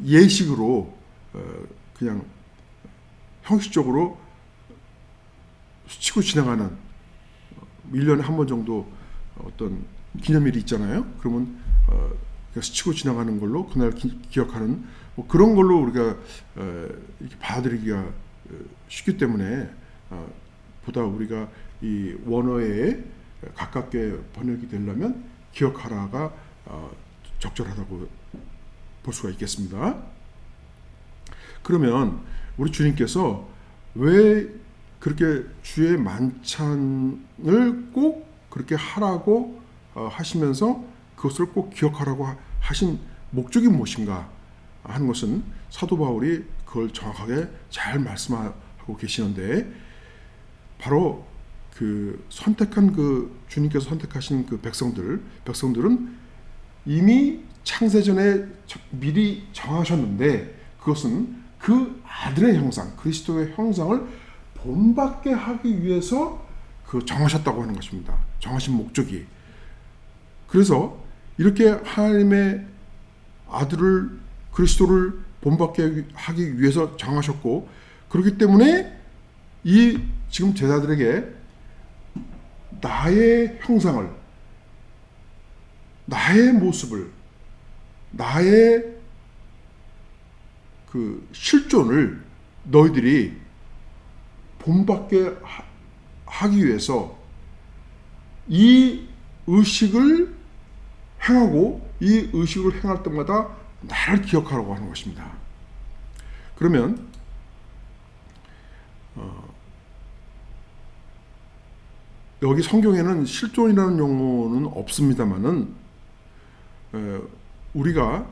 예식으로 그냥 형식적으로 스치고 지나가는 1년에 한 번 정도 어떤 기념일이 있잖아요. 그러면 스치고 지나가는 걸로 그날 기억하는 뭐 그런 걸로 우리가 이렇게 받아들이기가 쉽기 때문에 보다 우리가 이 원어에 가깝게 번역이 되려면 기억하라가 적절하다고 볼 수가 있겠습니다. 그러면 우리 주님께서 왜 그렇게 주의 만찬을 꼭 그렇게 하라고 하시면서 그것을 꼭 기억하라고 하신 목적이 무엇인가 하는 것은 사도 바울이 그걸 정확하게 잘 말씀하고 계시는데, 바로 그 선택한 그 주님께서 선택하신 그 백성들은 이미 창세전에 미리 정하셨는데, 그것은 그 아들의 형상, 그리스도의 형상을 본받게 하기 위해서 그 정하셨다고 하는 것입니다. 정하신 목적이. 그래서 이렇게 하나님의 아들을, 그리스도를 본받게 하기 위해서 정하셨고, 그렇기 때문에 이 지금 제자들에게 나의 형상을, 나의 모습을, 나의 그 실존을 너희들이 본받게 하기 위해서 이 의식을 행하고, 이 의식을 행할 때마다 나를 기억하라고 하는 것입니다. 그러면 여기 성경에는 실존이라는 용어는 없습니다만은 우리가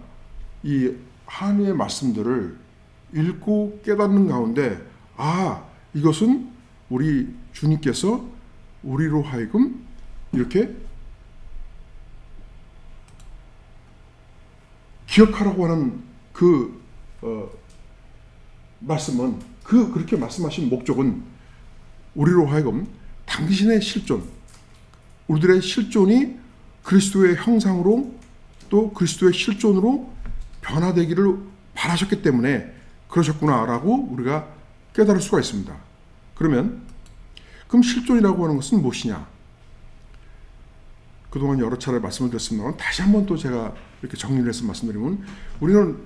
이 하나님의 말씀들을 읽고 깨닫는 가운데 이것은 우리 주님께서 우리로 하여금 이렇게 기억하라고 하는 그 말씀은, 그렇게 말씀하신 목적은 우리로 하여금 당신의 실존, 우리들의 실존이 그리스도의 형상으로 또 그리스도의 실존으로 변화되기를 바라셨기 때문에 그러셨구나라고 우리가 깨달을 수가 있습니다. 그럼 실존이라고 하는 것은 무엇이냐? 그동안 여러 차례 말씀을 드렸습니다만 다시 한번 또 제가 이렇게 정리를 해서 말씀드리면, 우리는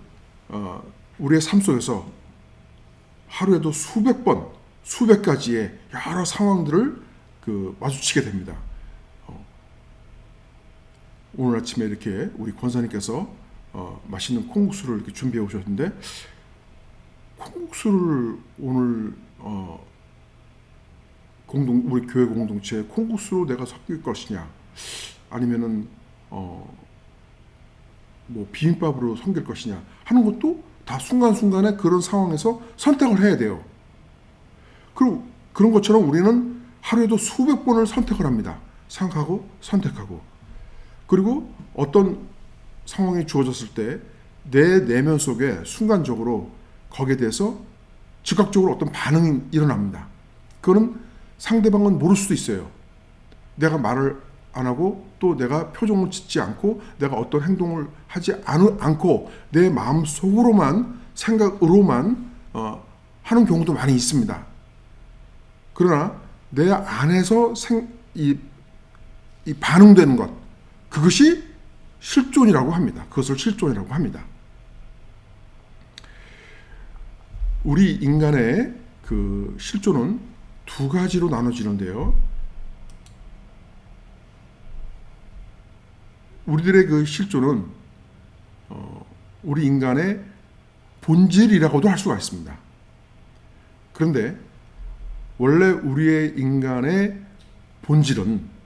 우리의 삶 속에서 하루에도 수백 번, 수백 가지의 여러 상황들을 마주치게 됩니다. 오늘 아침에 이렇게 우리 권사님께서 맛있는 콩국수를 이렇게 준비해 오셨는데, 콩국수를 오늘 우리 교회 공동체에 콩국수로 내가 섞일 것이냐, 아니면은 뭐 비빔밥으로 섬길 것이냐 하는 것도 다 순간순간에 그런 상황에서 선택을 해야 돼요. 그리고 그런 것처럼 우리는 하루에도 수백 번을 선택을 합니다. 생각하고 선택하고. 그리고 어떤 상황이 주어졌을 때 내 내면 속에 순간적으로 거기에 대해서 즉각적으로 어떤 반응이 일어납니다. 그거는 상대방은 모를 수도 있어요. 내가 말을 안 하고 또 내가 표정을 짓지 않고 내가 어떤 행동을 하지 않고 내 마음속으로만, 생각으로만 하는 경우도 많이 있습니다. 그러나 내 안에서 이 반응되는 것, 그것이 실존이라고 합니다. 그것을 실존이라고 합니다. 우리 인간의 그 실존은 두 가지로 나눠지는데요. 우리들의 그 실존은 우리 인간의 본질이라고도 할 수가 있습니다. 그런데 원래 우리의 인간의 본질은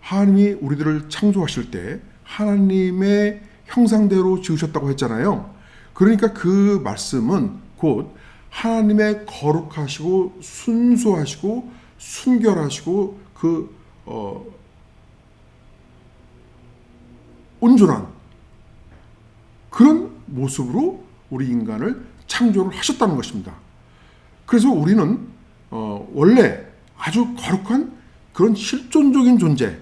하나님이 우리들을 창조하실 때 하나님의 형상대로 지으셨다고 했잖아요. 그러니까 그 말씀은 곧 하나님의 거룩하시고 순수하시고 순결하시고 온전한 그런 모습으로 우리 인간을 창조를 하셨다는 것입니다. 그래서 우리는 원래 아주 거룩한 그런 실존적인 존재,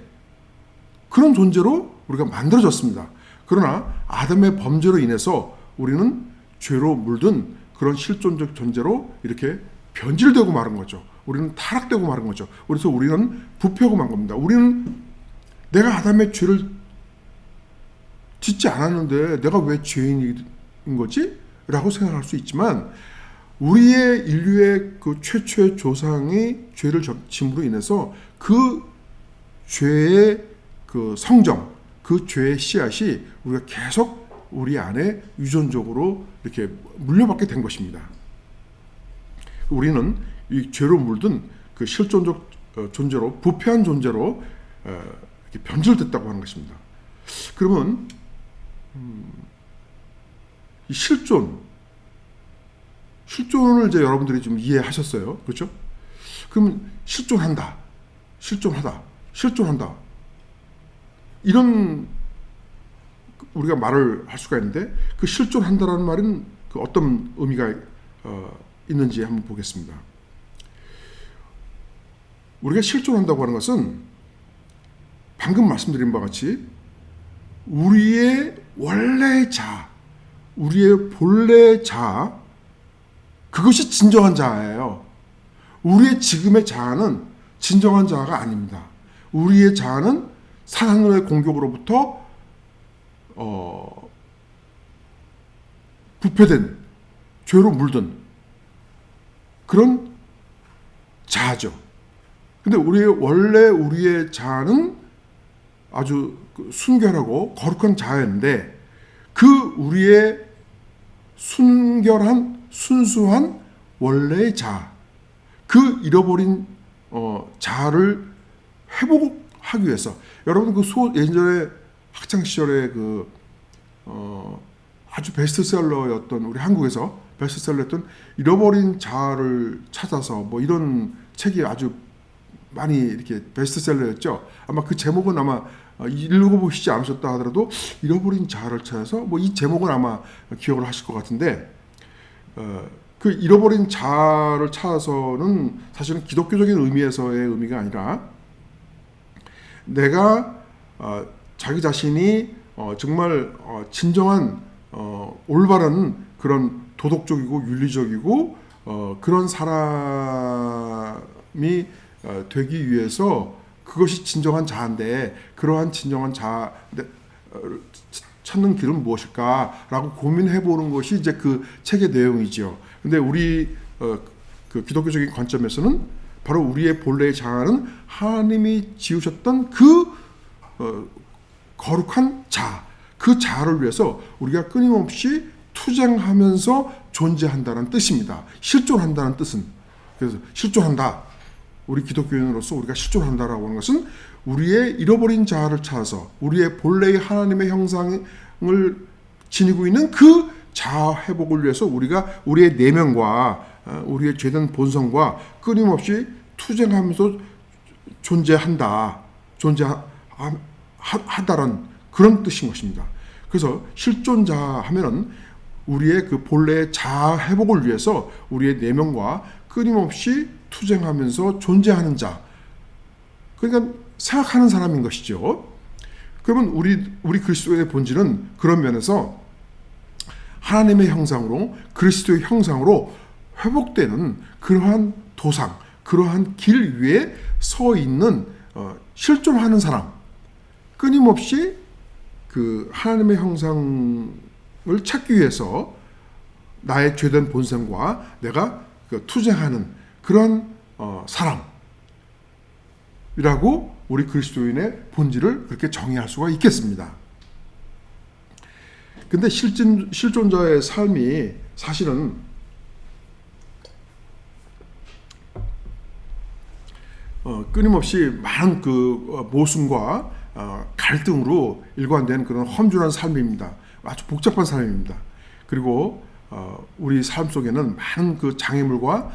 그런 존재로 우리가 만들어졌습니다. 그러나 아담의 범죄로 인해서 우리는 죄로 물든 그런 실존적 존재로 이렇게 변질되고 마른 거죠. 우리는 타락되고 마른 거죠. 그래서 우리는 부패하고 만 겁니다. 우리는 내가 아담의 죄를 짓지 않았는데 내가 왜 죄인인 거지? 라고 생각할 수 있지만 우리의 인류의 그 최초의 조상이 죄를 짐으로 인해서 그 죄의 그 성정, 그 죄의 씨앗이 우리가 계속 우리 안에 유전적으로 이렇게 물려받게 된 것입니다. 우리는 이 죄로 물든 그 실존적 존재로, 부패한 존재로 이렇게 변질됐다고 하는 것입니다. 그러면 이 실존을 이제 여러분들이 좀 이해하셨어요, 그렇죠? 그럼 실존한다, 실존한다 이런 우리가 말을 할 수가 있는데 그 실존한다라는 말은 그 어떤 의미가 있는지 한번 보겠습니다. 우리가 실존한다고 하는 것은 방금 말씀드린 바와 같이 우리의 원래의 자아, 우리의 본래의 자아, 그것이 진정한 자아예요. 우리의 지금의 자아는 진정한 자아가 아닙니다. 우리의 자아는 사탄의 공격으로부터 부패된, 죄로 물든 그런 자아죠. 근데 우리의 자아는 아주 순결하고 거룩한 자아였는데 그 우리의 순수한 원래의 자아, 그 잃어버린 자아를 회복하기 위해서 여러분 예전에 학창 시절에 아주 베스트셀러였던 우리 한국에서 베스트셀러였던 잃어버린 자아를 찾아서 뭐 이런 책이 아주 많이 이렇게 베스트셀러였죠. 아마 그 제목은 아마 읽어보시지 않으셨다 하더라도 잃어버린 자아를 찾아서 뭐 이 제목은 아마 기억을 하실 것 같은데 그 잃어버린 자아를 찾아서는 사실은 기독교적인 의미에서의 의미가 아니라 내가 자기 자신이 정말 진정한 올바른 그런 도덕적이고 윤리적이고 그런 사람이 되기 위해서 그것이 진정한 자아인데 그러한 진정한 자아를 찾는 길은 무엇일까라고 고민해 보는 것이 이제 그 책의 내용이죠. 근데 우리 그 기독교적인 관점에서는 바로 우리의 본래의 자아는 하나님이 지으셨던 그 거룩한 자아, 그 자아를 위해서 우리가 끊임없이 투쟁하면서 존재한다는 뜻입니다. 실존한다는 뜻은. 그래서 실존한다. 우리 기독교인으로서 우리가 실존한다라고 하는 것은 우리의 잃어버린 자아를 찾아서 우리의 본래의 하나님의 형상을 지니고 있는 그 자아 회복을 위해서 우리가 우리의 내면과 우리의 죄된 본성과 끊임없이 투쟁하면서 존재한다라는 그런 뜻인 것입니다. 그래서 실존자 하면은 우리의 그 본래의 자아 회복을 위해서 우리의 내면과 끊임없이 투쟁하면서 존재하는 자, 그러니까 생각하는 사람인 것이죠. 그러면 우리 그리스도의 본질은 그런 면에서 하나님의 형상으로 그리스도의 형상으로 회복되는 그러한 도상, 그러한 길 위에 서 있는 실존하는 사람, 끊임없이 그 하나님의 형상을 찾기 위해서 나의 죄된 본성과 내가 투쟁하는 그런 사람이라고 우리 그리스도인의 본질을 그렇게 정의할 수가 있겠습니다. 근데 실존자의 삶이 사실은 끊임없이 많은 그 모순과 갈등으로 일관된 그런 험준한 삶입니다. 아주 복잡한 삶입니다. 그리고 우리 삶 속에는 많은 그 장애물과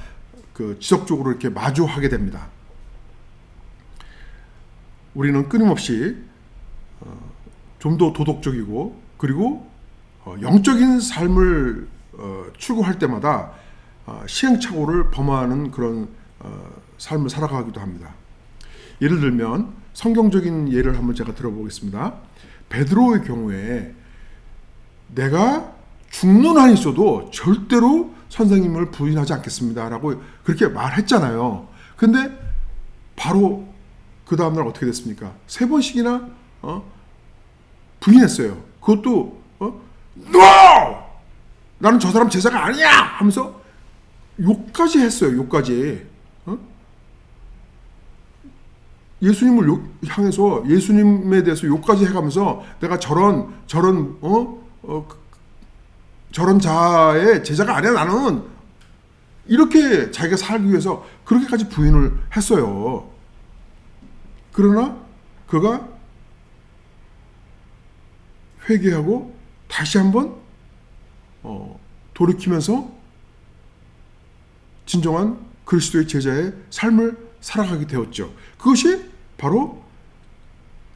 그 지속적으로 이렇게 마주하게 됩니다. 우리는 끊임없이 좀 더 도덕적이고 그리고 영적인 삶을 추구할 때마다 시행착오를 범하는 그런 삶을 살아가기도 합니다. 예를 들면 성경적인 예를 한번 제가 들어보겠습니다. 베드로의 경우에 내가 죽는 한이 있어도 절대로 선생님을 부인하지 않겠습니다 라고 그렇게 말했잖아요. 근데 바로 그 다음날 어떻게 됐습니까? 3번씩이나 부인했어요. 그것도 NO! 나는 저 사람 제자가 아니야! 하면서 욕까지 했어요. 욕까지. 예수님을 향해서 예수님에 대해서 욕까지 해가면서 내가 저런 자의 제자가 아니야 나는, 이렇게 자기가 살기 위해서 그렇게까지 부인을 했어요. 그러나 그가 회개하고 다시 한번 돌이키면서 진정한 그리스도의 제자의 삶을 살아가게 되었죠. 그것이 바로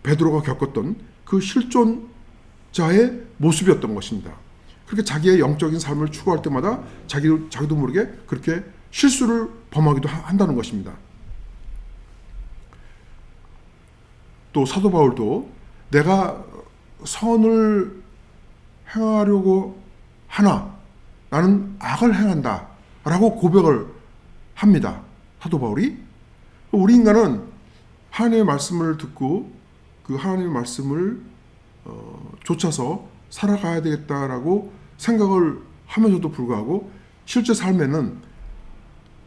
베드로가 겪었던 그 실존자의 모습이었던 것입니다. 그렇게 자기의 영적인 삶을 추구할 때마다 자기도 모르게 그렇게 실수를 범하기도 한다는 것입니다. 또 사도 바울도 내가 선을 행하려고 하나 나는 악을 행한다 라고 고백을 합니다. 사도 바울이. 우리 인간은 하나님의 말씀을 듣고 그 하나님의 말씀을 쫓아서 살아가야 되겠다라고 생각을 하면서도 불구하고 실제 삶에는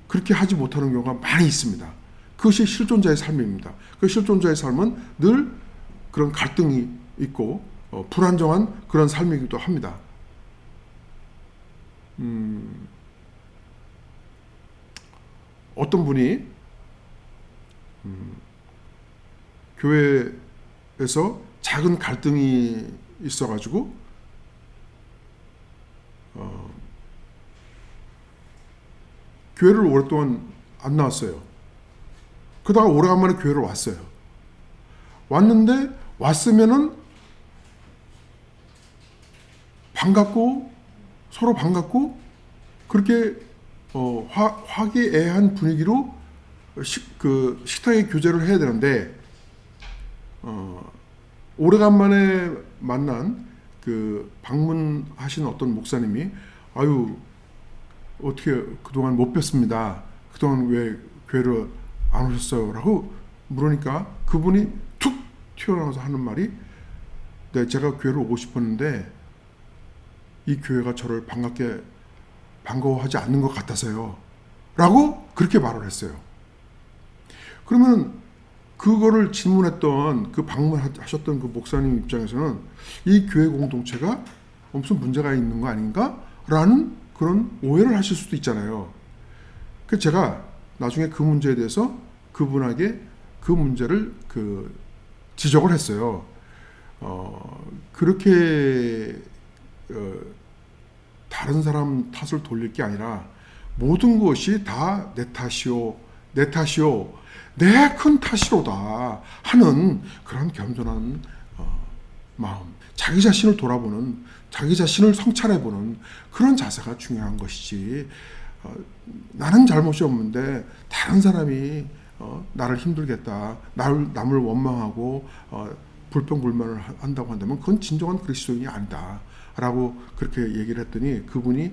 그렇게 하지 못하는 경우가 많이 있습니다. 그것이 실존자의 삶입니다. 그 실존자의 삶은 늘 그런 갈등이 있고 불안정한 그런 삶이기도 합니다. 어떤 분이 교회에서 작은 갈등이 있어가지고 교회를 오랫동안 안 나왔어요. 그러다가 오래간만에 교회를 왔어요. 왔는데 왔으면은 반갑고 서로 반갑고 그렇게 화기애애한 분위기로 식탁에 교제를 해야 되는데 오래간만에 만난 그 방문하신 어떤 목사님이 아유 어떻게 그동안 못 뵀습니다. 그동안 왜 교회를 안 오셨어요? 라고 물으니까 그분이 툭 튀어나와서 하는 말이 네, 제가 교회를 오고 싶었는데 이 교회가 저를 반가워하지 않는 것 같아서요. 라고 그렇게 말을 했어요. 그러면 그거를 질문했던 그 방문하셨던 그 목사님 입장에서는 이 교회 공동체가 무슨 문제가 있는 거 아닌가? 라는 그런 오해를 하실 수도 있잖아요. 그래서 제가 나중에 그 문제에 대해서 그분에게 그 문제를 지적을 했어요. 그렇게 다른 사람 탓을 돌릴 게 아니라 모든 것이 다 내 탓이요, 내 탓이요, 내 큰 탓이로다 하는 그런 겸손한 마음, 자기 자신을 돌아보는, 자기 자신을 성찰해보는 그런 자세가 중요한 것이지 나는 잘못이 없는데 다른 사람이 나를 힘들겠다, 남을 원망하고 불평불만을 한다고 한다면 그건 진정한 그리스도인이 아니다 라고 그렇게 얘기를 했더니 그분이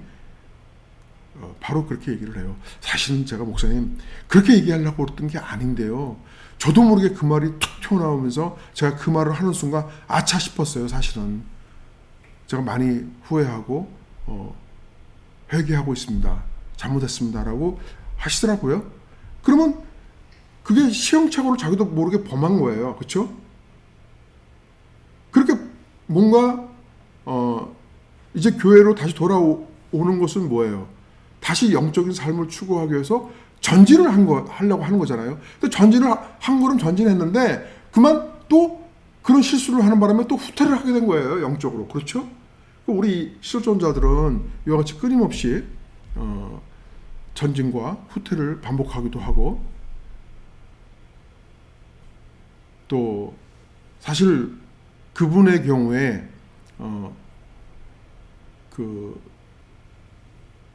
바로 그렇게 얘기를 해요. 사실은 제가 목사님 그렇게 얘기하려고 그랬던 게 아닌데요. 저도 모르게 그 말이 툭 튀어나오면서 제가 그 말을 하는 순간 아차 싶었어요. 사실은 제가 많이 후회하고 회개하고 있습니다. 잘못했습니다 라고 하시더라고요. 그러면 그게 시행착오를 자기도 모르게 범한 거예요. 그렇죠? 그렇게 뭔가 이제 교회로 다시 돌아오는 것은 뭐예요? 다시 영적인 삶을 추구하기 위해서 전진을 하려고 하는 거잖아요. 근데 전진을 한 걸음 전진했는데 그만 또 그런 실수를 하는 바람에 또 후퇴를 하게 된 거예요. 영적으로. 그렇죠? 우리 실존자들은 이와 같이 끊임없이 전진과 후퇴를 반복하기도 하고 또 사실 그분의 경우에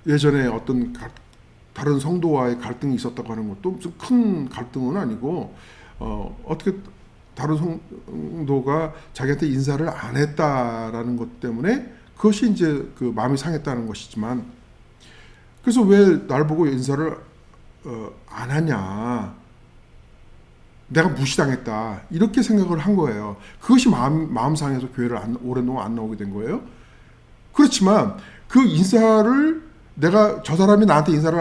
예전에 어떤 다른 성도와의 갈등이 있었다고 하는 것도 무슨 큰 갈등은 아니고 어떻게 다른 성도가 자기한테 인사를 안 했다라는 것 때문에 그것이 이제 그 마음이 상했다는 것이지만, 그래서 왜 날 보고 인사를 안 하냐, 내가 무시당했다, 이렇게 생각을 한 거예요. 그것이 마음 상해서 교회를 오랫동안 안 나오게 된 거예요. 그렇지만 그 인사를 내가, 저 사람이 나한테 인사를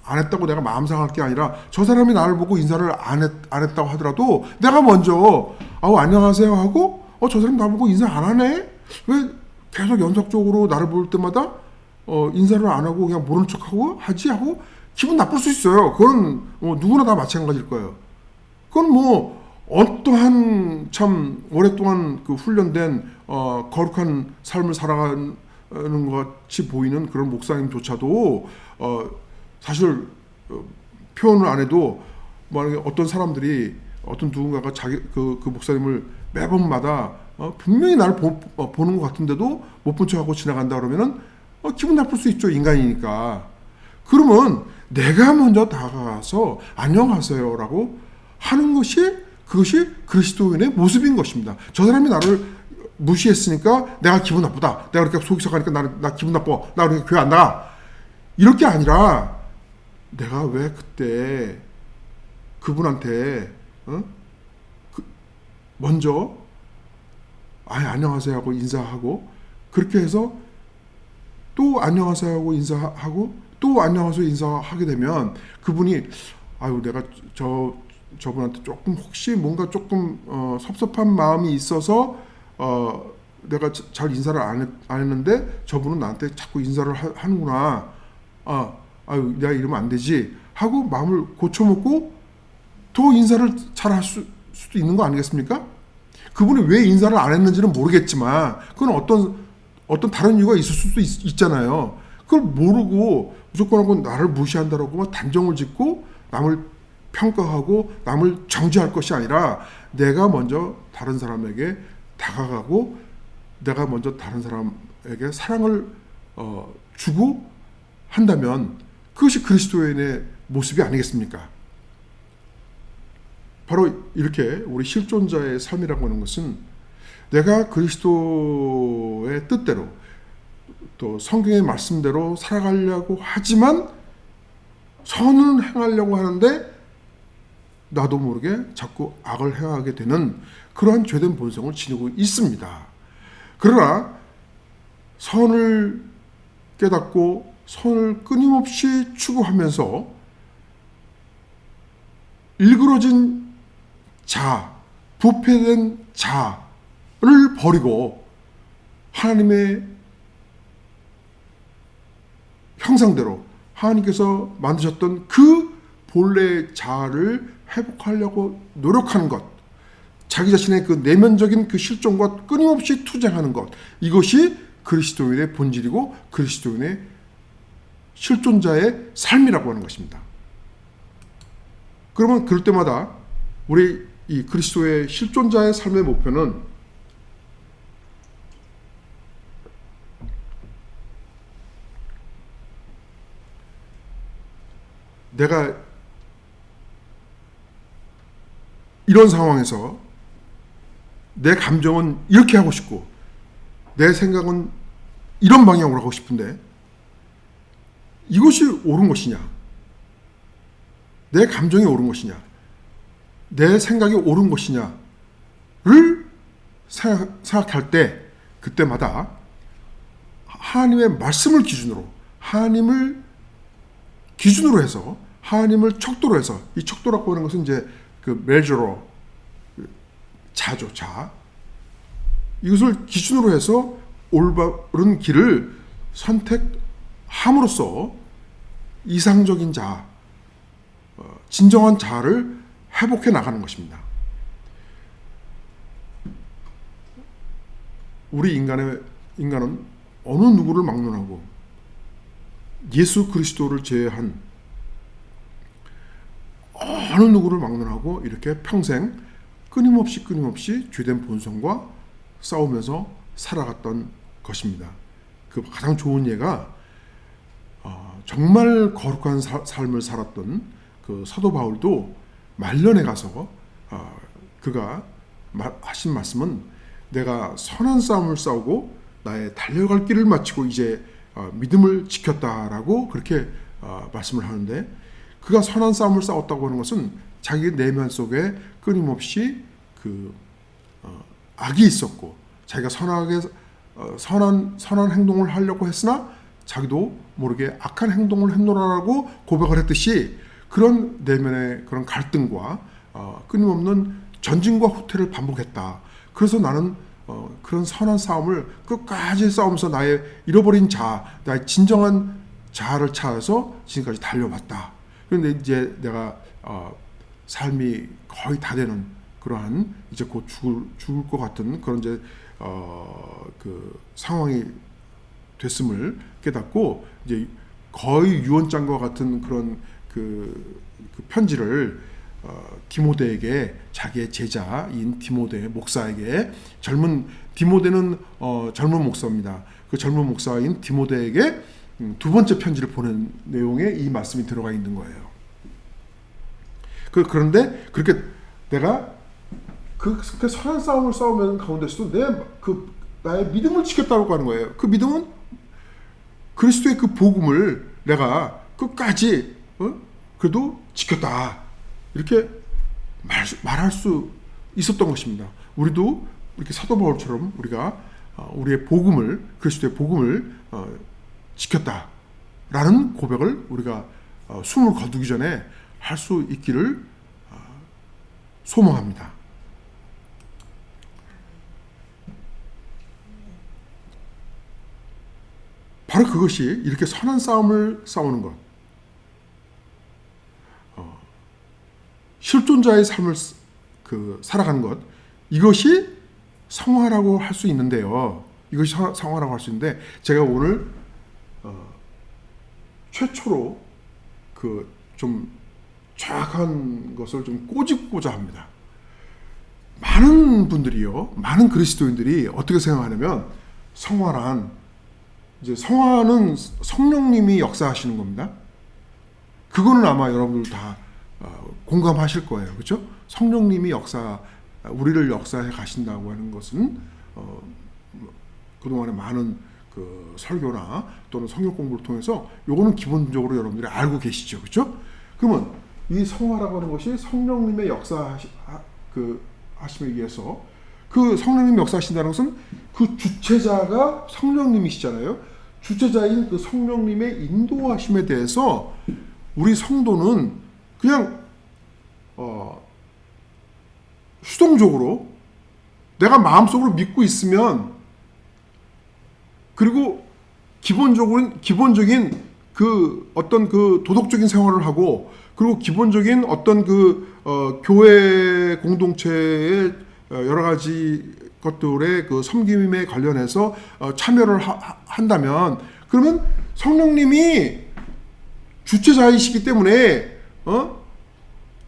안 했다고 내가 마음 상할 게 아니라, 저 사람이 나를 보고 인사를 안 했다고 하더라도 내가 먼저 안녕하세요 하고, 저 사람 나 보고 인사 안 하네? 왜 계속 연속적으로 나를 볼 때마다 인사를 안 하고 그냥 모른 척하고 하지? 하고 기분 나쁠 수 있어요. 그건 누구나 다 마찬가지일 거예요. 그건 뭐 어떠한 참 오랫동안 그 훈련된 거룩한 삶을 살아가는 것 같이 보이는 그런 목사님조차도 사실 표현을 안 해도, 만약에 어떤 사람들이, 어떤 누군가가 자기 그 목사님을 매번마다 분명히 나를 보는 것 같은데도 못 본 척하고 지나간다 그러면은 기분 나쁠 수 있죠. 인간이니까. 그러면 내가 먼저 다가가서 안녕하세요라고 하는 것이, 그것이 그리스도인의 모습인 것입니다. 저 사람이 나를 무시했으니까 내가 기분 나쁘다, 내가 이렇게 속이 썩하니까 나 기분 나빠, 나 그렇게 교회 안 나가, 이렇게 아니라, 내가 왜 그때 그분한테 먼저 안녕하세요 하고 인사하고, 그렇게 해서 또 안녕하세요 하고 인사하고 또 안녕하세요 인사하게 되면, 그분이 내가 저분한테 조금 혹시 뭔가 조금 섭섭한 마음이 있어서 내가 잘 인사를 안 했는데 저분은 나한테 자꾸 인사를 하는구나, 내가 이러면 안 되지 하고 마음을 고쳐먹고 더 인사를 잘 할 수도 있는 거 아니겠습니까? 그분이 왜 인사를 안 했는지는 모르겠지만, 그건 어떤 다른 이유가 있을 수도 있잖아요. 그걸 모르고 무조건 하고 나를 무시한다라고 단정을 짓고 남을 평가하고 남을 정죄할 것이 아니라, 내가 먼저 다른 사람에게 다가가고 내가 먼저 다른 사람에게 사랑을 주고 한다면, 그것이 그리스도인의 모습이 아니겠습니까? 바로 이렇게 우리 실존자의 삶이라고 하는 것은, 내가 그리스도의 뜻대로 또 성경의 말씀대로 살아가려고 하지만 선을 행하려고 하는데 나도 모르게 자꾸 악을 행하게 되는 그러한 죄된 본성을 지니고 있습니다. 그러나 선을 깨닫고 선을 끊임없이 추구하면서 일그러진 부패된 자를 버리고 하나님의 형상대로 하나님께서 만드셨던 그 본래의 자아를 회복하려고 노력하는 것, 자기 자신의 그 내면적인 그 실존과 끊임없이 투쟁하는 것, 이것이 그리스도인의 본질이고 그리스도인의 실존자의 삶이라고 하는 것입니다. 그러면 그럴 때마다 우리 이 그리스도의 실존자의 삶의 목표는 내가 이런 상황에서 내 감정은 이렇게 하고 싶고 내 생각은 이런 방향으로 하고 싶은데 이것이 옳은 것이냐, 내 감정이 옳은 것이냐, 내 생각이 옳은 것이냐를 생각할 때, 그때마다 하나님의 말씀을 기준으로, 하나님을 기준으로 해서, 하나님을 척도로 해서, 이 척도라고 하는 것은 이제 그 메저로, 자죠, 자. 이것을 기준으로 해서 올바른 길을 선택함으로써 이상적인 자, 진정한 자아를 회복해 나가는 것입니다. 우리 인간은 어느 누구를 막론하고 예수 그리스도를 제외한 어느 누구를 막론하고 이렇게 평생 끊임없이 죄된 본성과 싸우면서 살아갔던 것입니다. 그 가장 좋은 예가 정말 거룩한 삶을 살았던 그 사도 바울도 말년에 가서 그가 하신 말씀은, 내가 선한 싸움을 싸우고 나의 달려갈 길을 마치고 이제 믿음을 지켰다라고 그렇게 말씀을 하는데, 그가 선한 싸움을 싸웠다고 하는 것은 자기 내면 속에 끊임없이 그 악이 있었고, 자기가 선한 행동을 하려고 했으나 자기도 모르게 악한 행동을 했노라라고 고백을 했듯이, 그런 내면의 그런 갈등과 끊임없는 전진과 후퇴를 반복했다. 그래서 나는 그런 선한 싸움을 끝까지 싸우면서 나의 잃어버린 나의 진정한 자아를 찾아서 지금까지 달려왔다. 그런데 이제 내가 삶이 거의 다 되는 그러한, 이제 곧 죽을 것 같은 그런 이제 그 상황이 됐음을 깨닫고, 이제 거의 유언장과 같은 그런 그 편지를 디모데에게, 자기의 제자인 디모데 목사에게, 디모데는 젊은 목사입니다. 그 젊은 목사인 디모데에게 두 번째 편지를 보낸 내용에 이 말씀이 들어가 있는 거예요. 그런데 그렇게 내가 그 선한 싸움을 싸우는 가운데서도 나의 믿음을 지켰다고 하는 거예요. 그 믿음은 그리스도의 그 복음을 내가 끝까지 그래도 지켰다, 이렇게 말할 수 있었던 것입니다. 우리도 이렇게 사도 바울처럼 우리가 우리의 복음을, 그리스도의 복음을 지켰다라는 고백을 우리가 숨을 거두기 전에 할 수 있기를 소망합니다. 바로 그것이 이렇게 선한 싸움을 싸우는 것, 실존자의 삶을 살아가는 것, 이것이 성화라고 할 수 있는데요. 이것이 성화라고 할 수 있는데, 제가 오늘 최초로 좀 정확한 것을 좀 꼬집고자 합니다. 많은 분들이요, 많은 그리스도인들이 어떻게 생각하냐면, 성화는 성령님이 역사하시는 겁니다. 그거는 아마 여러분들 다 공감하실 거예요. 그렇죠? 성령님이 우리를 역사해 가신다고 하는 것은 그동안에 많은 그 설교나 또는 성경 공부를 통해서 요거는 기본적으로 여러분들이 알고 계시죠. 그렇죠? 그러면 이 성화라고 하는 것이 성령님의 하심에 의해서, 그 성령님이 역사하신다는 것은 그 주체자가 성령님이시잖아요. 주체자인 그 성령님의 인도하심에 대해서 우리 성도는 그냥 수동적으로 내가 마음속으로 믿고 있으면, 그리고 기본적인 그 어떤 그 도덕적인 생활을 하고, 그리고 기본적인 어떤 교회 공동체의 여러 가지 것들의 그 섬김에 관련해서 참여를 한다면, 그러면 성령님이 주체자이시기 때문에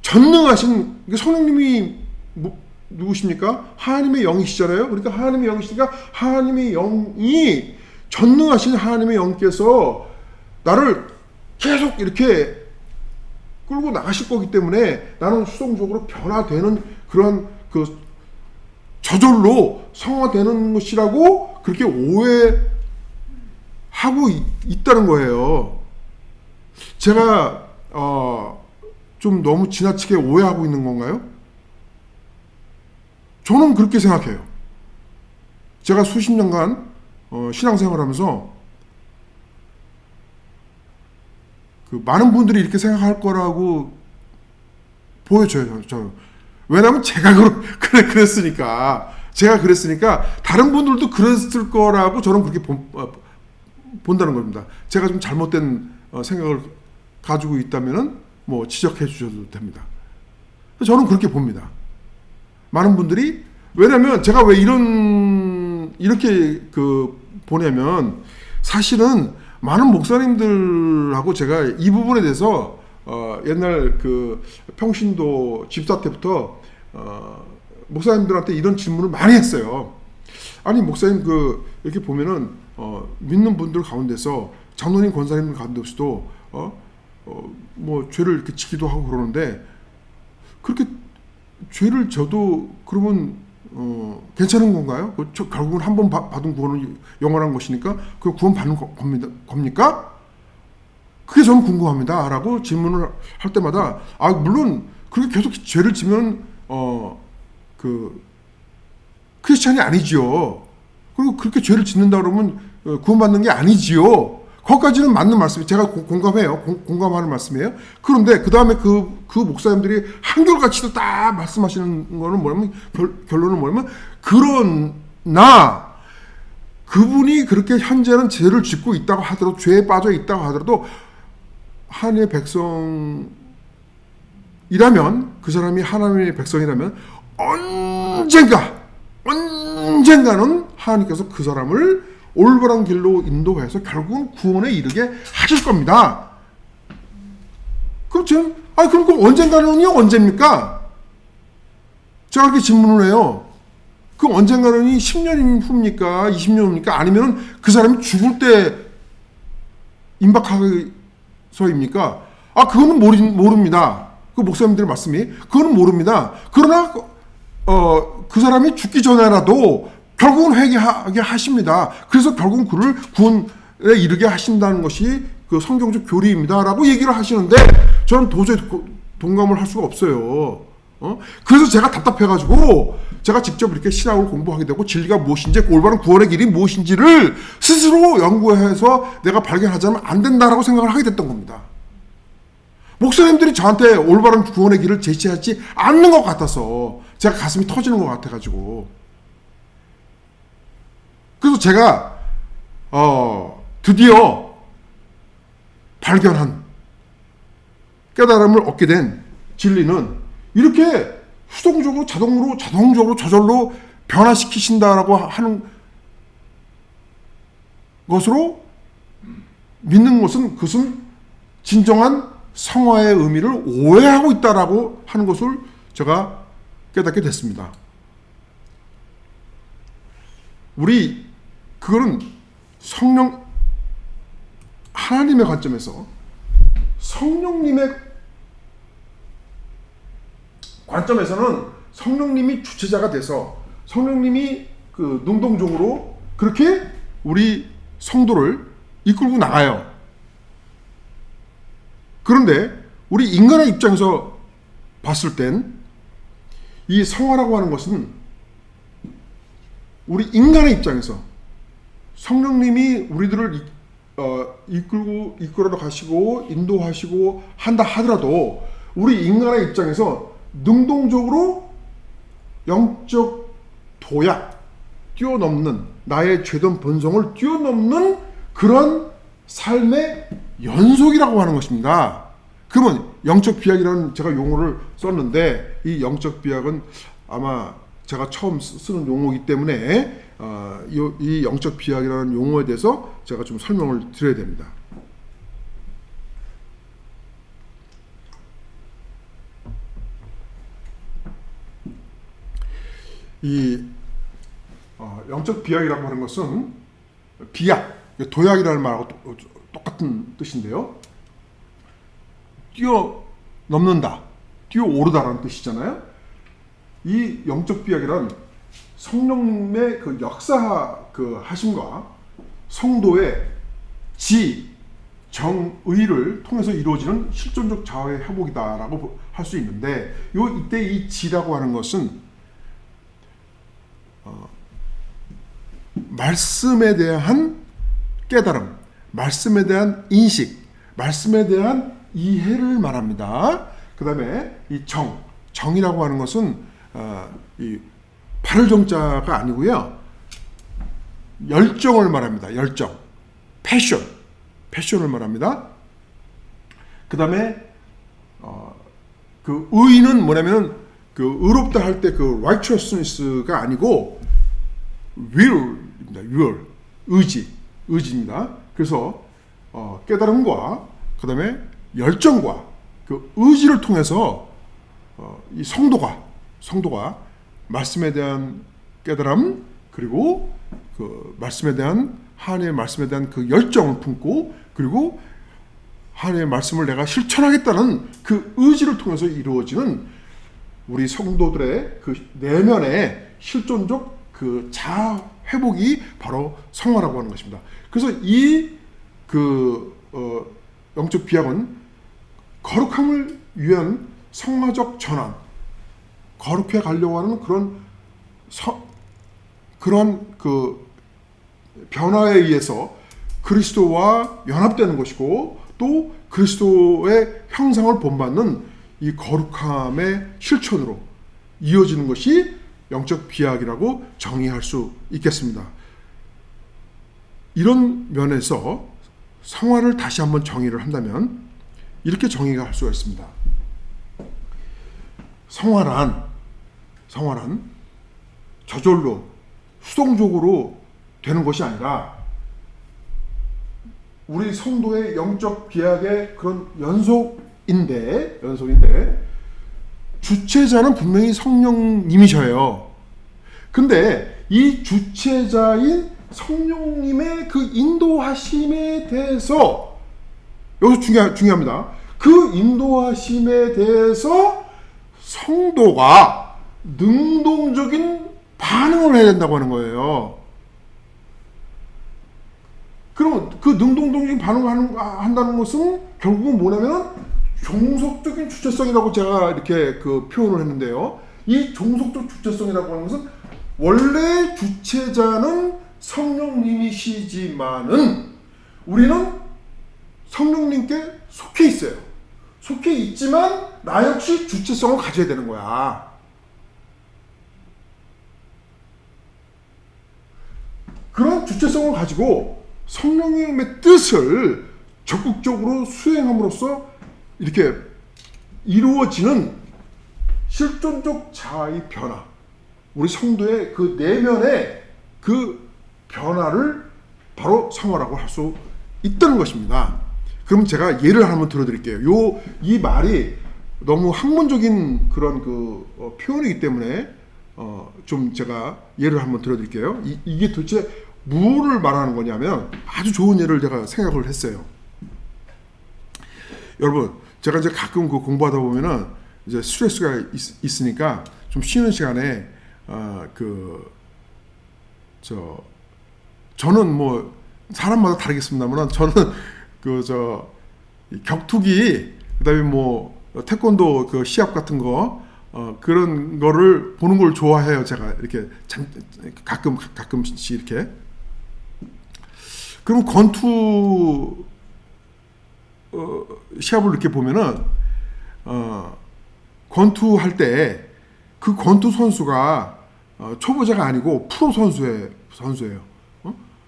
전능하신 성령님이 누구십니까? 하나님의 영이시잖아요. 그러니까 하나님의 영이시니까 하나님의 영이, 전능하신 하나님의 영께서 나를 계속 이렇게 끌고 나가실 거기 때문에 나는 수동적으로 변화되는 그런 저절로 성화되는 것이라고 그렇게 오해하고 있다는 거예요. 제가 좀 너무 지나치게 오해하고 있는 건가요? 저는 그렇게 생각해요. 제가 수십 년간 신앙생활하면서 많은 분들이 이렇게 생각할 거라고 보여져요. 왜냐하면 제가 그랬으니까. 제가 그랬으니까 다른 분들도 그랬을 거라고 저는 그렇게 본다는 겁니다. 제가 좀 잘못된 생각을 가지고 있다면은 뭐 지적해 주셔도 됩니다. 저는 그렇게 봅니다. 많은 분들이, 왜냐면 제가 왜 이렇게 보냐면, 사실은 많은 목사님들하고 제가 이 부분에 대해서 옛날 평신도 집사 때부터 목사님들한테 이런 질문을 많이 했어요. 아니 목사님 이렇게 보면은 믿는 분들 가운데서 장로님 권사님 가운데서도 뭐 죄를 이렇게 지기도 하고 그러는데, 그렇게 죄를 져도 그러면 괜찮은 건가요? 결국은 한 번 받은 구원은 영원한 것이니까 그 구원 받는 겁니까? 그게 저는 궁금합니다. 라고 질문을 할 때마다 물론 그렇게 계속 죄를 지면 크리스찬이 아니지요. 그리고 그렇게 죄를 짓는다 그러면 구원받는 게 아니지요. 거기까지는 맞는 말씀이 제가 공감해요. 공감하는 말씀이에요. 그런데 그 다음에 그 목사님들이 한결같이도 딱 말씀하시는 거는 뭐냐면 결론은 뭐냐면 그러나 그분이 그렇게 현재는 죄를 짓고 있다고 하더라도 죄에 빠져 있다고 하더라도 하나님의 백성이라면 그 사람이 하나님의 백성이라면 언젠가는 하나님께서 그 사람을 올바른 길로 인도해서 결국은 구원에 이르게 하실 겁니다. 그렇죠? 그럼 그 언젠가는요? 언제입니까? 제가 이렇게 질문을 해요. 그 언젠가는 10년 후입니까? 20년 후입니까? 아니면 그 사람이 죽을 때 임박하서입니까? 그거는 모릅니다. 그 목사님들의 말씀이. 그거는 모릅니다. 그러나 그 사람이 죽기 전에라도 결국은 회개하게 하십니다. 그래서 결국은 그를 구원에 이르게 하신다는 것이 그 성경적 교리입니다. 라고 얘기를 하시는데 저는 도저히 동감을 할 수가 없어요. 그래서 제가 답답해가지고 제가 직접 이렇게 신학을 공부하게 되고 진리가 무엇인지 올바른 구원의 길이 무엇인지를 스스로 연구해서 내가 발견하자면 안 된다라고 생각을 하게 됐던 겁니다. 목사님들이 저한테 올바른 구원의 길을 제시하지 않는 것 같아서 제가 가슴이 터지는 것 같아가지고 그래서 제가 드디어 발견한 깨달음을 얻게 된 진리는 이렇게 수동적으로 자동적으로 저절로 변화시키신다라고 하는 것으로 믿는 것은 그것은 진정한 성화의 의미를 오해하고 있다라고 하는 것을 제가 깨닫게 됐습니다. 그거는 하나님의 관점에서 성령님의 관점에서는 성령님이 주체자가 돼서 성령님이 능동적으로 그렇게 우리 성도를 이끌고 나가요. 그런데 우리 인간의 입장에서 봤을 땐 이 성화라고 하는 것은 우리 인간의 입장에서 성령님이 우리들을 이끌어 가시고 인도하시고 한다 하더라도 우리 인간의 입장에서 능동적으로 영적 도약, 뛰어넘는 나의 죄된 본성을 뛰어넘는 그런 삶의 연속이라고 하는 것입니다. 그러면 영적 비약이라는 제가 용어를 썼는데 이 영적 비약은 아마 제가 처음 쓰는 용어이기 때문에 이 영적 비약이라는 용어에 대해서 제가 좀 설명을 드려야 됩니다. 이 영적 비약이라고 하는 것은 비약, 도약이라는 말하고 똑같은 뜻인데요. 뛰어넘는다, 뛰어오르다라는 뜻이잖아요. 이 영적 비약이란 성령님의 그 역사 하심과 성도의 정의를 통해서 이루어지는 실존적 자아의 회복이다라고 할 수 있는데 이때 이 지라고 하는 것은 말씀에 대한 깨달음, 말씀에 대한 인식, 말씀에 대한 이해를 말합니다. 그 다음에 이 정이라고 하는 것은 이 발을 정자가 아니고요. 열정을 말합니다. 열정, 패션을 말합니다. 그 다음에 그 의는 뭐냐면 그 의롭다 할 때 그 righteousness가 아니고 will입니다. 의지입니다. 그래서 깨달음과 그 다음에 열정과 그 의지를 통해서 이 성도가 말씀에 대한 깨달음 그리고 그 말씀에 대한 하나님의 말씀에 대한 그 열정을 품고 그리고 하나님의 말씀을 내가 실천하겠다는 그 의지를 통해서 이루어지는 우리 성도들의 그 내면의 실존적 그 자아 회복이 바로 성화라고 하는 것입니다. 그래서 이 영적 비약은 거룩함을 위한 성화적 전환, 거룩해 가려고 하는 그런 그 변화에 의해서 그리스도와 연합되는 것이고, 또 그리스도의 형상을 본받는 이 거룩함의 실천으로 이어지는 것이 영적 비약이라고 정의할 수 있겠습니다. 이런 면에서 성화를 다시 한번 정의를 한다면 이렇게 정의가 할 수가 있습니다. 성화란 저절로 수동적으로 되는 것이 아니라 우리 성도의 영적 비약의 그런 연속인데 주체자는 분명히 성령님이셔요. 근데 이 주체자인 성령님의 그 인도하심에 대해서, 여기서 중요합니다. 그 인도하심에 대해서 성도가 능동적인 반응을 해야 된다고 하는 거예요. 그럼 그 능동적인 반응을 한다는 것은 결국은 뭐냐면 종속적인 주체성이라고 제가 이렇게 그 표현을 했는데요. 이 종속적 주체성이라고 하는 것은 원래 주체자는 성령님이시지만은 우리는 성령님께 속해 있어요. 속해 있지만 나 역시 주체성을 가져야 되는 거야. 그런 주체성을 가지고 성령님의 뜻을 적극적으로 수행함으로써 이렇게 이루어지는 실존적 자아의 변화, 우리 성도의 그 내면의 그 변화를 바로 성화라고 할 수 있다는 것입니다. 그럼 제가 예를 한번 들어드릴게요. 이 말이 너무 학문적인 그런 표현이기 때문에 좀 제가 예를 한번 들어드릴게요. 이게 도대체 무엇을 말하는 거냐면 아주 좋은 예를 제가 생각을 했어요. 여러분, 제가 이제 가끔 공부하다 보면은 이제 스트레스가 있으니까 좀 쉬는 시간에 저는 뭐 사람마다 다르겠습니다만 저는 격투기, 그다음에 뭐 태권도 시합 같은 거 그런 거를 보는 걸 좋아해요. 제가 이렇게 가끔씩 이렇게. 그럼 권투 시합을 이렇게 보면은 권투할 때 그 권투 선수가 초보자가 아니고 프로 선수예요.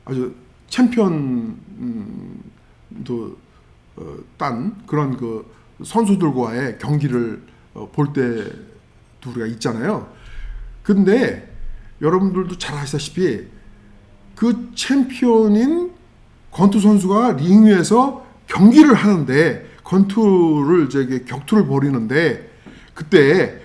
아주 챔피언도 딴 그런 그 선수들과의 경기를 볼 때도 우리가 있잖아요. 근데 여러분들도 잘 아시다시피 그 챔피언인 권투 선수가 링 위에서 경기를 하는데 격투를 벌이는데 그때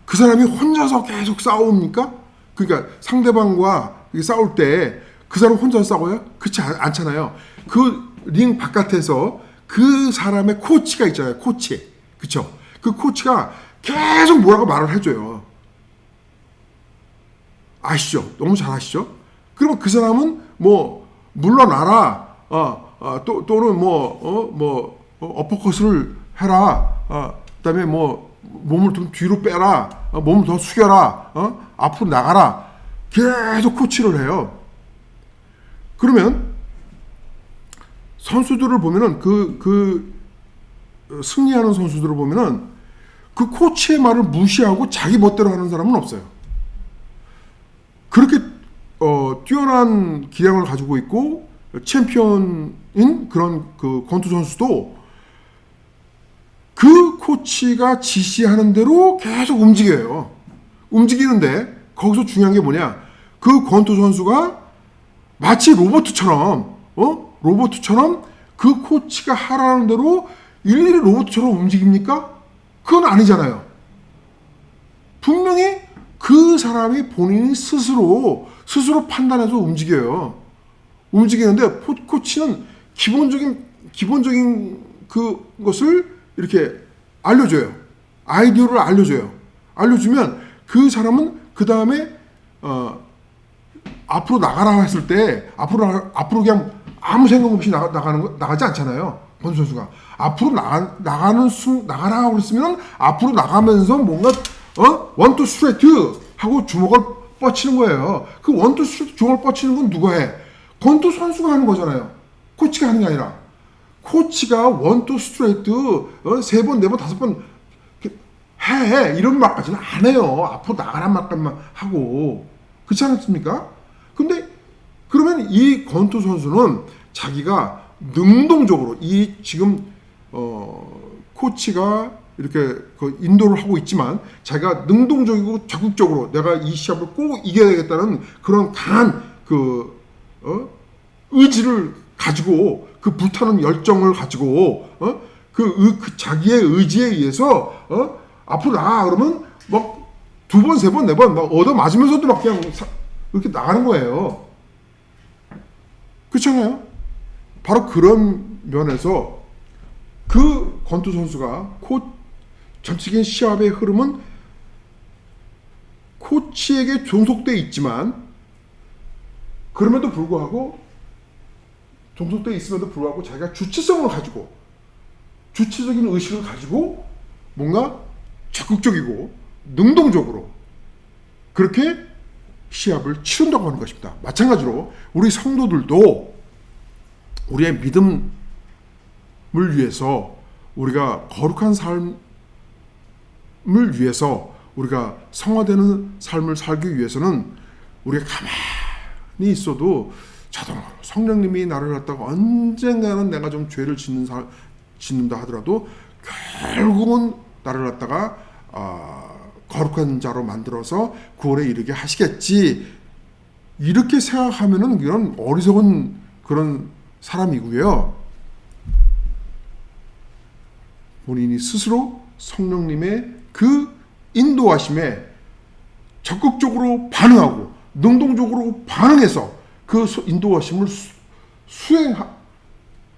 그 사람이 혼자서 계속 싸웁니까? 그러니까 상대방과 싸울 때 그 사람 혼자 싸워요? 그렇지 않잖아요. 그 링 바깥에서 그 사람의 코치가 있잖아요. 코치. 그쵸? 그 코치가 계속 뭐라고 말을 해줘요. 아시죠? 너무 잘 아시죠? 그러면 그 사람은 뭐 물러나라. 또는 어퍼컷을 해라. 그다음에 뭐 몸을 좀 뒤로 빼라. 몸을 더 숙여라. 앞으로 나가라. 계속 코치를 해요. 그러면 선수들을 보면은 승리하는 선수들을 보면은 그 코치의 말을 무시하고 자기 멋대로 하는 사람은 없어요. 그렇게 뛰어난 기량을 가지고 있고 챔피언인 그런 그 권투 선수도 그 코치가 지시하는 대로 계속 움직여요. 움직이는데 거기서 중요한 게 뭐냐? 그 권투 선수가 마치 로봇처럼 그 코치가 하라는 대로 일일이 로봇처럼 움직입니까? 그건 아니잖아요. 분명히 그 사람이 본인이 스스로 판단해서 움직여요. 움직이는데 코치는 기본적인 그것을 이렇게 알려줘요. 아이디어를 알려줘요. 알려주면 그 사람은 그 다음에 앞으로 나가라 했을 때 앞으로 그냥 아무 생각 없이 나가지 않잖아요. 권투 선수가 앞으로 나가라 그랬으면 앞으로 나가면서 뭔가 원투 스트레이트 하고 주먹을 뻗치는 거예요. 그 원투 스트레이트 주먹을 뻗치는 건 누가 해? 권투 선수가 하는 거잖아요. 코치가 하는 게 아니라 코치가 원투 스트레이트 3번, 4번, 5번 해 이런 말까지는 안 해요. 앞으로 나가란 말까지만 하고 그렇지 않습니까? 근데 그러면 이 권투 선수는 자기가 능동적으로 이 지금 코치가 이렇게 그 인도를 하고 있지만 자기가 능동적이고 적극적으로 내가 이 시합을 꼭 이겨야겠다는 그런 강한 그 의지를 가지고 그 불타는 열정을 가지고 그 자기의 의지에 의해서 앞으로 나가 그러면 막 2번, 3번, 4번 막 얻어 맞으면서도 막 그냥 이렇게 나가는 거예요. 그렇잖아요. 바로 그런 면에서 그 권투 선수가 전체적인 시합의 흐름은 코치에게 종속돼 있지만 그럼에도 불구하고 종속돼 있음에도 불구하고 자기가 주체성을 가지고 주체적인 의식을 가지고 뭔가 적극적이고 능동적으로 그렇게 시합을 치른다고 하는 것입니다. 마찬가지로 우리 성도들도 우리의 믿음을 위해서 우리가 거룩한 삶을 위해서 우리가 성화되는 삶을 살기 위해서는 우리가 가만히 있어도 자동으로 성령님이 나를 갖다가 언젠가는 내가 좀 죄를 짓는다 하더라도 결국은 나를 갖다가 거룩한 자로 만들어서 구원에 이르게 하시겠지 이렇게 생각하면은 그런 어리석은 그런 사람이고요. 본인이 스스로 성령님의 그 인도하심에 적극적으로 반응하고 능동적으로 반응해서 그 인도하심을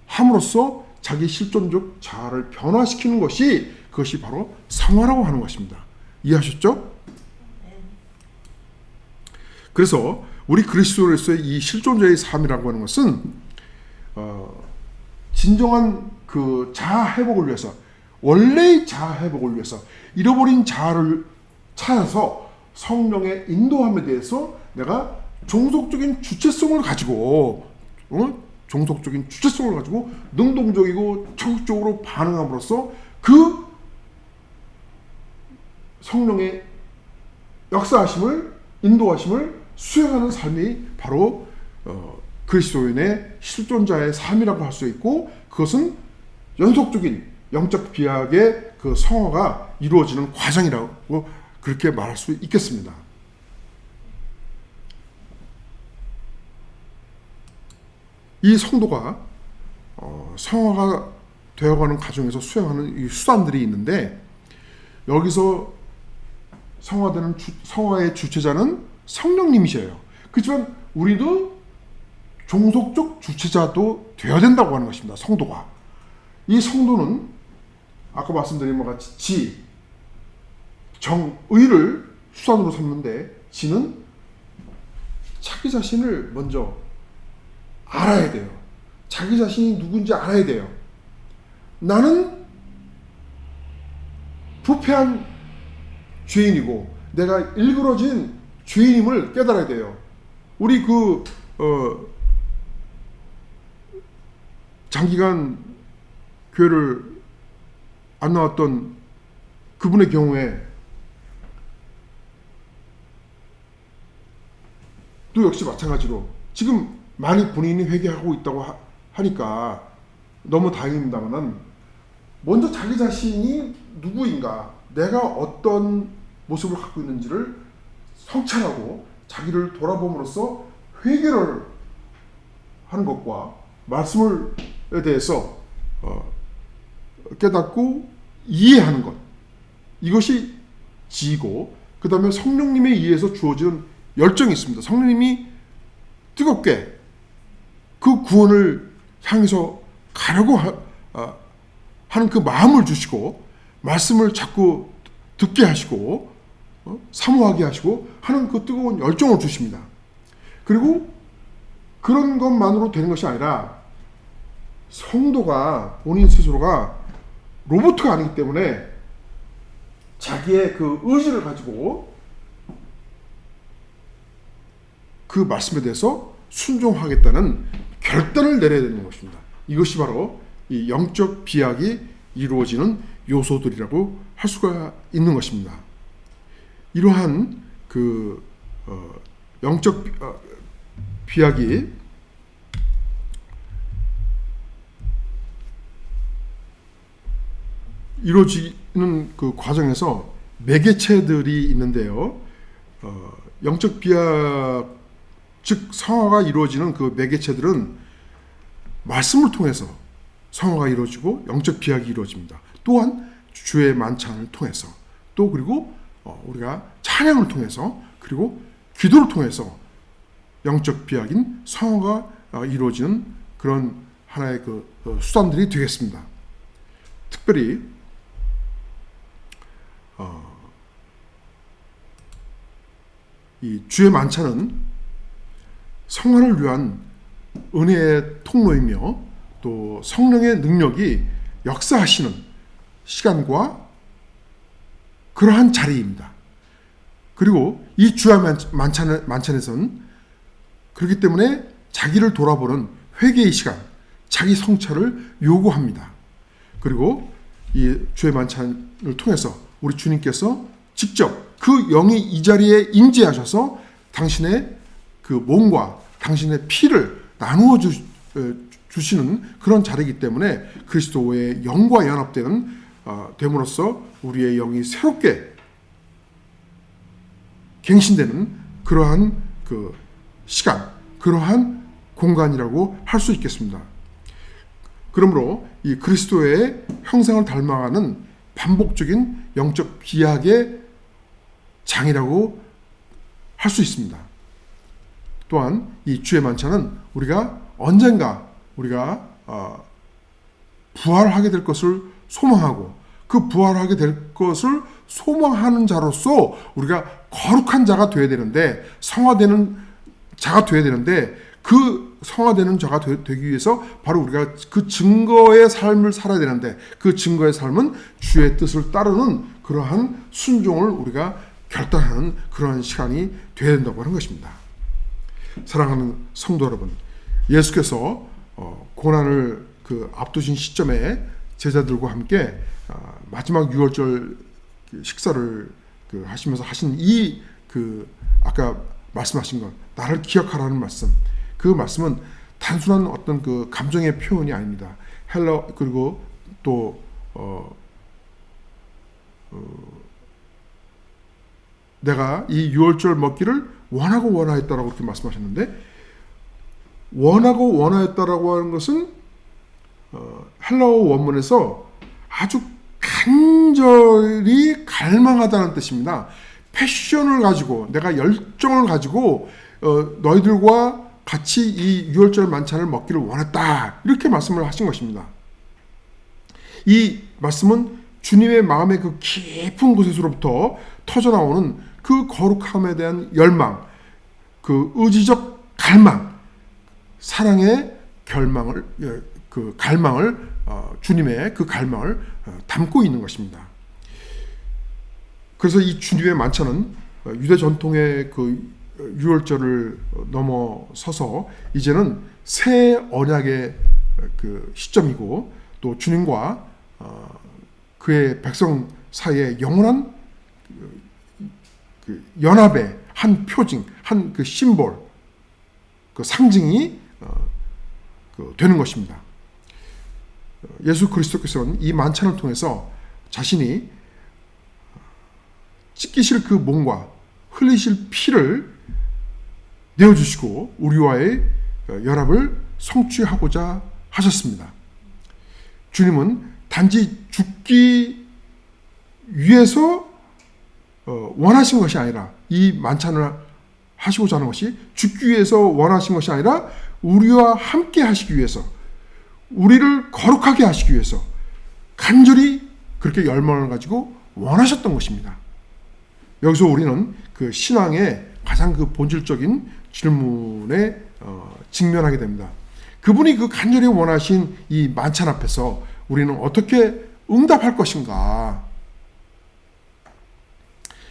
수행함으로써 자기 실존적 자아를 변화시키는 것이 그것이 바로 성화라고 하는 것입니다. 이해하셨죠? 그래서 우리 그리스도로서의 이 실존자의 삶이라고 하는 것은 진정한 그 자아 회복을 위해서 원래의 자아 회복을 위해서 잃어버린 자아를 찾아서 성령의 인도함에 대해서 내가 종속적인 주체성을 가지고 능동적이고 적극적으로 반응함으로써 그 성령의 역사하심을 인도하심을 수행하는 삶이 바로 그리스도인의 실존자의 삶이라고 할 수 있고 그것은 연속적인 영적 비약의 그 성화가 이루어지는 과정이라고 그렇게 말할 수 있겠습니다. 이 성도가 성화가 되어가는 과정에서 수행하는 이 수단들이 있는데 여기서 성화의 주체자는 성령님이셔요. 그렇지만 우리도 종속적 주체자도 되어야 된다고 하는 것입니다. 성도가. 이 성도는 아까 말씀드린 것 같이 정의를 수단으로 삼는데 지는 자기 자신을 먼저 알아야 돼요. 자기 자신이 누군지 알아야 돼요. 나는 부패한 죄인이고 내가 일그러진 죄인임을 깨달아야 돼요. 우리 장기간 교회를 안 나왔던 그분의 경우에 또 역시 마찬가지로 지금 많이 본인이 회개하고 있다고 하니까 너무 다행입니다만 먼저 자기 자신이 누구인가 내가 어떤 모습을 갖고 있는지를 성찰하고 자기를 돌아봄으로써 회개를 하는 것과 말씀에 대해서 깨닫고 이해하는 것 이것이 지고 그 다음에 성령님에 의해서 주어지는 열정이 있습니다. 성령님이 뜨겁게 그 구원을 향해서 가려고 하는 그 마음을 주시고 말씀을 자꾸 듣게 하시고 사모하게 하시고 하는 그 뜨거운 열정을 주십니다. 그리고 그런 것만으로 되는 것이 아니라 성도가 본인 스스로가 로봇가 아니기 때문에 자기의 그 의지를 가지고 그 말씀에 대해서 순종하겠다는 결단을 내려야 되는 것입니다. 이것이 바로 이 영적 비약이 이루어지는 요소들이라고 할 수가 있는 것입니다. 이러한 그 영적 비약이 이루어지는 그 과정에서 매개체들이 있는데요. 영적 비약, 즉 성화가 이루어지는 그 매개체들은 말씀을 통해서 성화가 이루어지고 영적 비약이 이루어집니다. 또한 주의 만찬을 통해서, 또 그리고 우리가 찬양을 통해서, 그리고 기도를 통해서 영적 비약인 성화가 이루어지는 그런 하나의 그 수단들이 되겠습니다. 특별히 이 주의 만찬은 성화를 위한 은혜의 통로이며 또 성령의 능력이 역사하시는 시간과 그러한 자리입니다. 그리고 이 주의 만찬에서는 그렇기 때문에 자기를 돌아보는 회개의 시간, 자기 성찰을 요구합니다. 그리고 이 주의 만찬을 통해서 우리 주님께서 직접 그 영이 이 자리에 임재하셔서 당신의 그 몸과 당신의 피를 나누어 주시는 그런 자리이기 때문에 그리스도의 영과 연합되는 됨으로써 우리의 영이 새롭게 갱신되는 그러한 그 시간, 그러한 공간이라고 할 수 있겠습니다. 그러므로 이 그리스도의 형상을 닮아가는 반복적인 영적 비약의 장이라고 할 수 있습니다. 또한 이 주의 만찬은 우리가 언젠가 우리가 부활하게 될 것을 소망하고 그 부활하게 될 것을 소망하는 자로서 우리가 거룩한 자가 되어야 되는데, 성화되는 자가 되어야 되는데, 그 성화되는 자가 되기 위해서 바로 우리가 그 증거의 삶을 살아야 되는데, 그 증거의 삶은 주의 뜻을 따르는 그러한 순종을 우리가 결단하는 그러한 시간이 되어야 된다고 하는 것입니다. 사랑하는 성도 여러분, 예수께서 고난을 그 앞두신 시점에 제자들과 함께 마지막 유월절 식사를 하시면서 하신 이 아까 말씀하신 것, 나를 기억하라는 말씀, 그 말씀은 단순한 어떤 그 감정의 표현이 아닙니다. 그리고 또 내가 이 유월절 먹기를 원하고 원하였다라고 그렇게 말씀하셨는데, 원하고 원하였다라고 하는 것은 헬라어 원문에서 아주 간절히 갈망하다는 뜻입니다. 패션을 가지고, 내가 열정을 가지고 너희들과 같이 이 유월절 만찬을 먹기를 원했다, 이렇게 말씀을 하신 것입니다. 이 말씀은 주님의 마음의 그 깊은 곳에서부터 터져나오는 그 거룩함에 대한 열망, 그 의지적 갈망, 사랑의 갈망을 주님의 그 갈망을 담고 있는 것입니다. 그래서 이 주님의 만찬은 유대 전통의 그 유월절을 넘어서서 이제는 새 언약의 그 시점이고, 또 주님과 그의 백성 사이의 영원한 그 연합의 한 표징, 한 그 심볼, 그 상징이 되는 것입니다. 예수 그리스도께서는 이 만찬을 통해서 자신이 찢기실 그 몸과 흘리실 피를 내어주시고 우리와의 연합을 성취하고자 하셨습니다. 주님은 단지 죽기 위해서 원하신 것이 아니라, 이 만찬을 하시고자 하는 것이 죽기 위해서 원하신 것이 아니라 우리와 함께 하시기 위해서, 우리를 거룩하게 하시기 위해서 간절히 그렇게 열망을 가지고 원하셨던 것입니다. 여기서 우리는 그 신앙의 가장 그 본질적인 질문에 직면하게 됩니다. 그분이 그 간절히 원하신 이 만찬 앞에서 우리는 어떻게 응답할 것인가?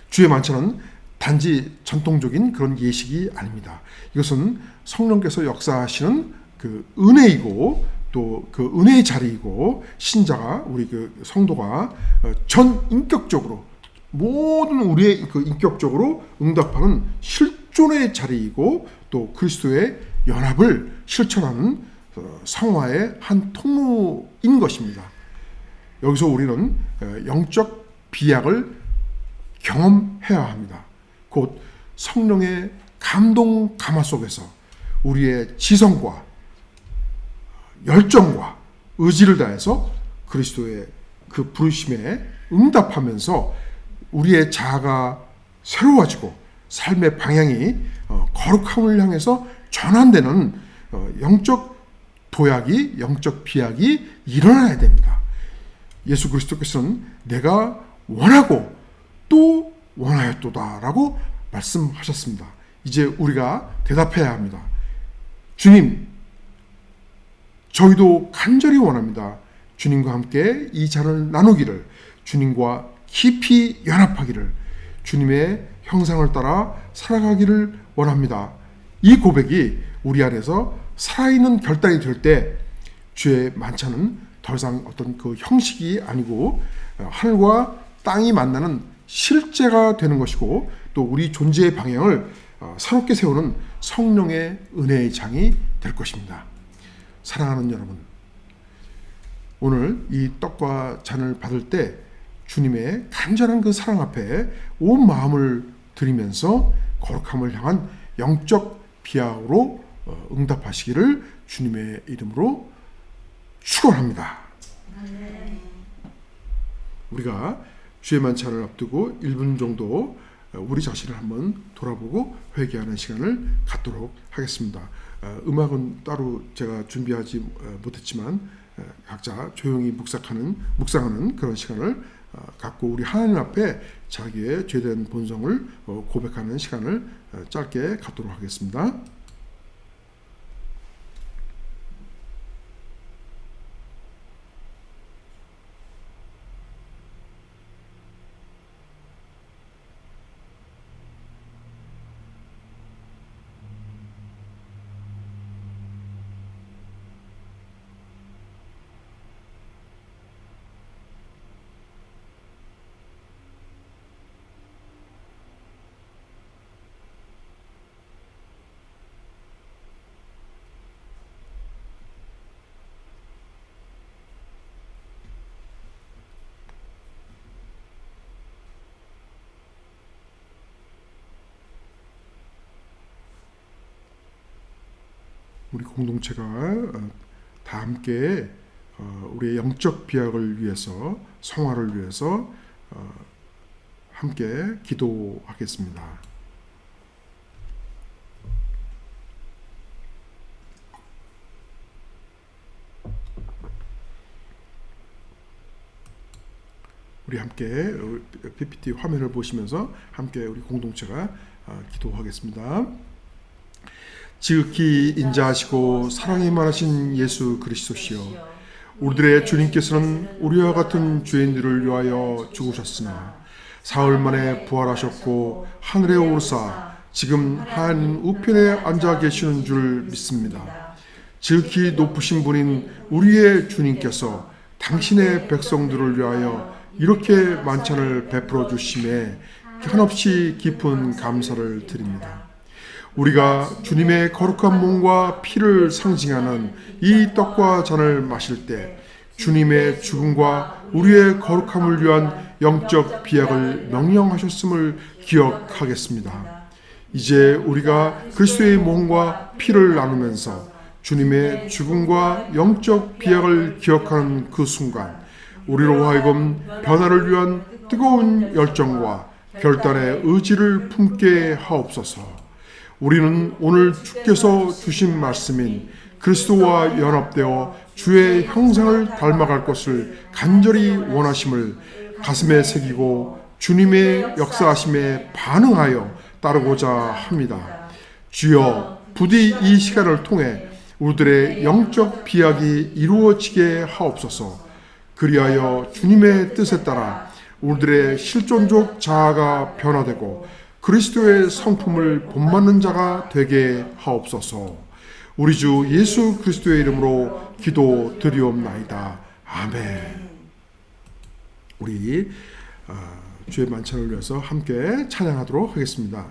주의 만찬은 단지 전통적인 그런 예식이 아닙니다. 이것은 성령께서 역사하시는 그 은혜이고 또 그 은혜의 자리이고 신자가 우리 그 성도가 전 인격적으로 모든 우리의 그 인격적으로 응답하는 실존의 자리이고 또 그리스도의 연합을 실천하는 성화의 한 통로인 것입니다. 여기서 우리는 영적 비약을 경험해야 합니다. 곧 성령의 감동 감화 속에서 우리의 지성과 열정과 의지를 다해서 그리스도의 그 부르심에 응답하면서 우리의 자아가 새로워지고 삶의 방향이 거룩함을 향해서 전환되는 영적 도약이, 영적 비약이 일어나야 됩니다. 예수 그리스도께서는 내가 원하고 또 원하였도다라고 말씀하셨습니다. 이제 우리가 대답해야 합니다. 주님, 저희도 간절히 원합니다. 주님과 함께 이 잔을 나누기를, 주님과 깊이 연합하기를, 주님의 형상을 따라 살아가기를 원합니다. 이 고백이 우리 안에서 살아있는 결단이 될 때 주의 만찬은 더 이상 어떤 그 형식이 아니고 하늘과 땅이 만나는 실제가 되는 것이고 또 우리 존재의 방향을 새롭게 세우는 성령의 은혜의 장이 될 것입니다. 사랑하는 여러분, 오늘 이 떡과 잔을 받을 때 주님의 간절한 그 사랑 앞에 온 마음을 드리면서 거룩함을 향한 영적 비약으로 응답하시기를 주님의 이름으로 축원합니다. 우리가 주의 만찬을 앞두고 1분 정도 우리 자신을 한번 돌아보고 회개하는 시간을 갖도록 하겠습니다. 음악은 따로 제가 준비하지 못했지만 각자 조용히 묵상하는 그런 시간을 갖고 우리 하나님 앞에 자기의 죄된 본성을 고백하는 시간을 짧게 갖도록 하겠습니다. 우리 공동체가 다 함께 우리의 영적 비약을 위해서, 성화를 위해서 함께 기도하겠습니다. 우리 함께 PPT 화면을 보시면서 함께 우리 공동체가 기도하겠습니다. 지극히 인자하시고 사랑이 많으신 예수 그리스도시여, 우리들의 주님께서는 우리와 같은 죄인들을 위하여 죽으셨으나 사흘 만에 부활하셨고 하늘에 오르사 지금 하나님 우편에 앉아 계시는 줄 믿습니다. 지극히 높으신 분인 우리의 주님께서 당신의 백성들을 위하여 이렇게 만찬을 베풀어 주심에 한없이 깊은 감사를 드립니다. 우리가 주님의 거룩한 몸과 피를 상징하는 이 떡과 잔을 마실 때 주님의 죽음과 우리의 거룩함을 위한 영적 비약을 명령하셨음을 기억하겠습니다. 이제 우리가 그리스도의 몸과 피를 나누면서 주님의 죽음과 영적 비약을 기억하는 그 순간 우리로 하여금 변화를 위한 뜨거운 열정과 결단의 의지를 품게 하옵소서. 우리는 오늘 주께서 주신 말씀인 그리스도와 연합되어 주의 형상을 닮아갈 것을 간절히 원하심을 가슴에 새기고 주님의 역사하심에 반응하여 따르고자 합니다. 주여, 부디 이 시간을 통해 우리들의 영적 비약이 이루어지게 하옵소서. 그리하여 주님의 뜻에 따라 우리들의 실존적 자아가 변화되고 그리스도의 성품을 본받는 자가 되게 하옵소서. 우리 주 예수 그리스도의 이름으로 기도드리옵나이다. 아멘. 우리 주의 만찬을 위해서 함께 찬양하도록 하겠습니다.